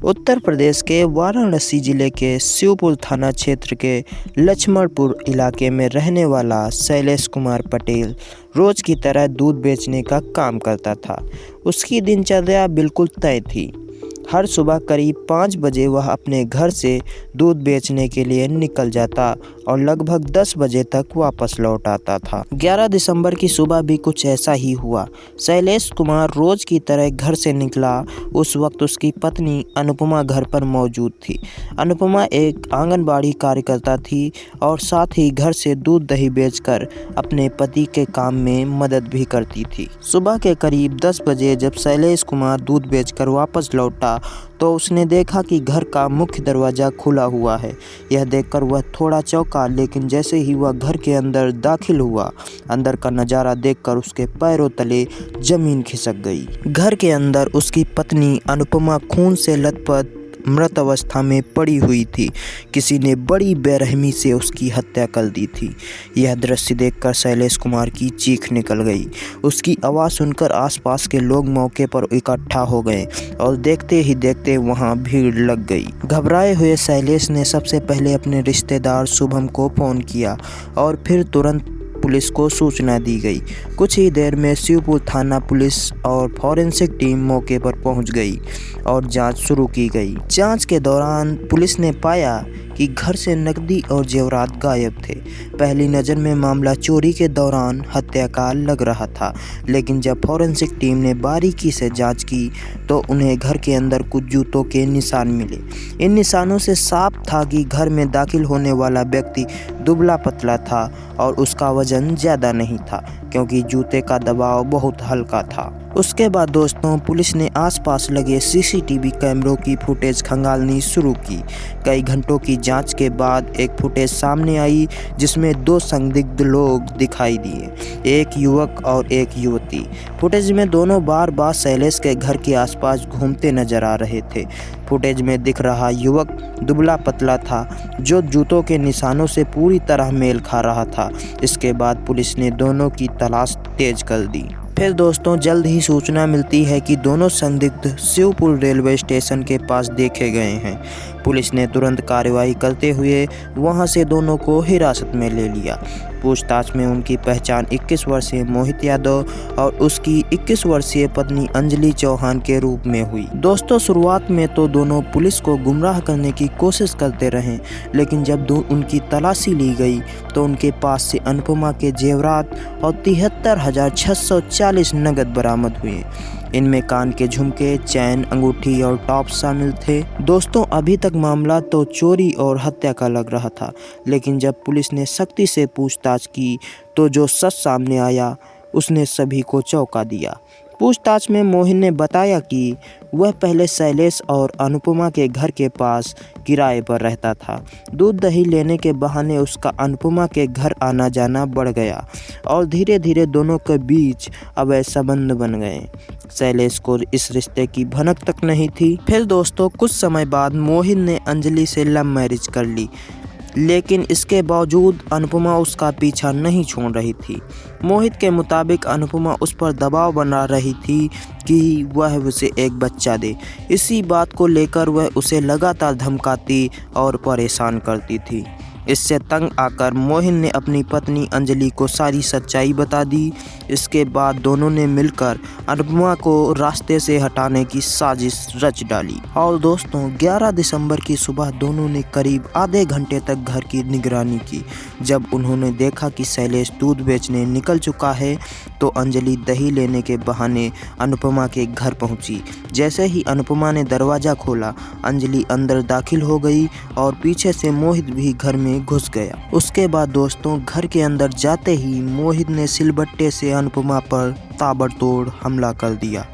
उत्तर प्रदेश के वाराणसी जिले के शिवपुर थाना क्षेत्र के लक्ष्मणपुर इलाके में रहने वाला शैलेश कुमार पटेल रोज की तरह दूध बेचने का काम करता था। उसकी दिनचर्या बिल्कुल तय थी। हर सुबह करीब 5 बजे वह अपने घर से दूध बेचने के लिए निकल जाता और लगभग 10 बजे तक वापस लौट आता था। 11 दिसंबर की सुबह भी कुछ ऐसा ही हुआ। शैलेश कुमार रोज की तरह घर से निकला। उस वक्त उसकी पत्नी अनुपमा घर पर मौजूद थी। अनुपमा एक आंगनबाड़ी कार्यकर्ता थी और साथ ही घर से दूध दही बेचकर अपने पति के काम में मदद भी करती थी। सुबह के करीब 10 बजे जब शैलेश कुमार दूध बेचकर वापस लौटा तो उसने देखा कि घर का मुख्य दरवाज़ा खुला हुआ है। यह देखकर वह थोड़ा चौंका, लेकिन जैसे ही वह घर के अंदर दाखिल हुआ, अंदर का नज़ारा देखकर उसके पैरों तले जमीन खिसक गई। घर के अंदर उसकी पत्नी अनुपमा खून से लथपथ मृत अवस्था में पड़ी हुई थी। किसी ने बड़ी बेरहमी से उसकी हत्या कर दी थी। यह दृश्य देखकर शैलेश कुमार की चीख निकल गई। उसकी आवाज़ सुनकर आसपास के लोग मौके पर इकट्ठा हो गए और देखते ही देखते वहां भीड़ लग गई। घबराए हुए शैलेश ने सबसे पहले अपने रिश्तेदार शुभम को फ़ोन किया और फिर तुरंत पुलिस को सूचना दी गई। कुछ ही देर में शिवपुर थाना पुलिस और फॉरेंसिक टीम मौके पर पहुंच गई और जांच शुरू की गई। जांच के दौरान पुलिस ने पाया कि घर से नकदी और जेवरात गायब थे। पहली नज़र में मामला चोरी के दौरान हत्या का लग रहा था, लेकिन जब फॉरेंसिक टीम ने बारीकी से जांच की तो उन्हें घर के अंदर कुछ जूतों के निशान मिले। इन निशानों से साफ था कि घर में दाखिल होने वाला व्यक्ति दुबला पतला था और उसका वजन ज़्यादा नहीं था, क्योंकि जूते का दबाव बहुत हल्का था। उसके बाद दोस्तों, पुलिस ने आसपास लगे सीसीटीवी कैमरों की फुटेज खंगालनी शुरू की। कई घंटों की जांच के बाद एक फुटेज सामने आई जिसमें 2 संदिग्ध लोग दिखाई दिए, एक युवक और एक युवती। फुटेज में दोनों बार बार शैलेश के घर के आसपास घूमते नजर आ रहे थे। फुटेज में दिख रहा युवक दुबला पतला था, जो जूतों के निशानों से पूरी तरह मेल खा रहा था। इसके बाद पुलिस ने दोनों की तलाश तेज कर दी। फिर दोस्तों, जल्द ही सूचना मिलती है कि दोनों संदिग्ध शिवपुर रेलवे स्टेशन के पास देखे गए हैं। पुलिस ने तुरंत कार्रवाई करते हुए वहां से दोनों को हिरासत में ले लिया। पूछताछ में उनकी पहचान 21 वर्षीय मोहित यादव और उसकी 21 वर्षीय पत्नी अंजलि चौहान के रूप में हुई। दोस्तों, शुरुआत में तो दोनों पुलिस को गुमराह करने की कोशिश करते रहे, लेकिन जब उनकी तलाशी ली गई तो उनके पास से अनुपमा के जेवरात और 73,640 नगद बरामद हुए। इनमें कान के झुमके, चैन, अंगूठी और टॉप शामिल थे। दोस्तों, अभी तक मामला तो चोरी और हत्या का लग रहा था, लेकिन जब पुलिस ने सख्ती से पूछताछ की तो जो सच सामने आया उसने सभी को चौंका दिया। पूछताछ में मोहित ने बताया कि वह पहले शैलेश और अनुपमा के घर के पास किराए पर रहता था। दूध दही लेने के बहाने उसका अनुपमा के घर आना जाना बढ़ गया और धीरे धीरे दोनों के बीच अवैध संबंध बन गए। शैलेश को इस रिश्ते की भनक तक नहीं थी। फिर दोस्तों, कुछ समय बाद मोहित ने अंजलि से लव मैरिज कर ली, लेकिन इसके बावजूद अनुपमा उसका पीछा नहीं छोड़ रही थी। मोहित के मुताबिक अनुपमा उस पर दबाव बना रही थी कि वह उसे एक बच्चा दे। इसी बात को लेकर वह उसे लगातार धमकाती और परेशान करती थी। इससे तंग आकर मोहित ने अपनी पत्नी अंजलि को सारी सच्चाई बता दी। इसके बाद दोनों ने मिलकर अनुपमा को रास्ते से हटाने की साजिश रच डाली। और दोस्तों, 11 दिसंबर की सुबह दोनों ने करीब आधे घंटे तक घर की निगरानी की। जब उन्होंने देखा कि शैलेश दूध बेचने निकल चुका है तो अंजलि दही लेने के बहाने अनुपमा के घर पहुंची। जैसे ही अनुपमा ने दरवाज़ा खोला, अंजलि अंदर दाखिल हो गई और पीछे से मोहित भी घर में घुस गया। उसके बाद दोस्तों, घर के अंदर जाते ही मोहित ने सिलबट्टे से अनुपमा पर ताबड़तोड़ हमला कर दिया।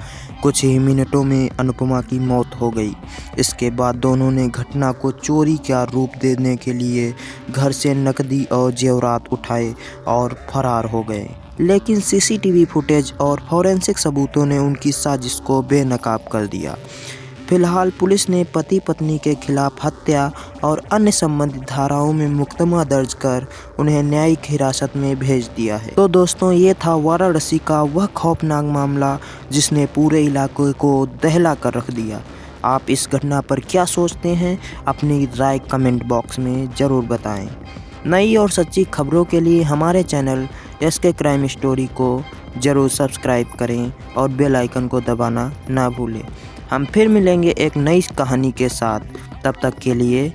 कुछ ही मिनटों में अनुपमा की मौत हो गई। इसके बाद दोनों ने घटना को चोरी का रूप देने के लिए घर से नकदी और जेवरात उठाए और फरार हो गए। लेकिन सीसीटीवी फुटेज और फॉरेंसिक सबूतों ने उनकी साजिश को बेनकाब कर दिया। फिलहाल पुलिस ने पति पत्नी के खिलाफ हत्या और अन्य संबंधित धाराओं में मुकदमा दर्ज कर उन्हें न्यायिक हिरासत में भेज दिया है। तो दोस्तों, ये था वाराणसी का वह खौफनाक मामला जिसने पूरे इलाके को दहला कर रख दिया। आप इस घटना पर क्या सोचते हैं? अपनी राय कमेंट बॉक्स में ज़रूर बताएं। नई और सच्ची खबरों के लिए हमारे चैनल SK क्राइम स्टोरी को ज़रूर सब्सक्राइब करें और बेल आइकन को दबाना ना भूलें। हम फिर मिलेंगे एक नई कहानी के साथ। तब तक के लिए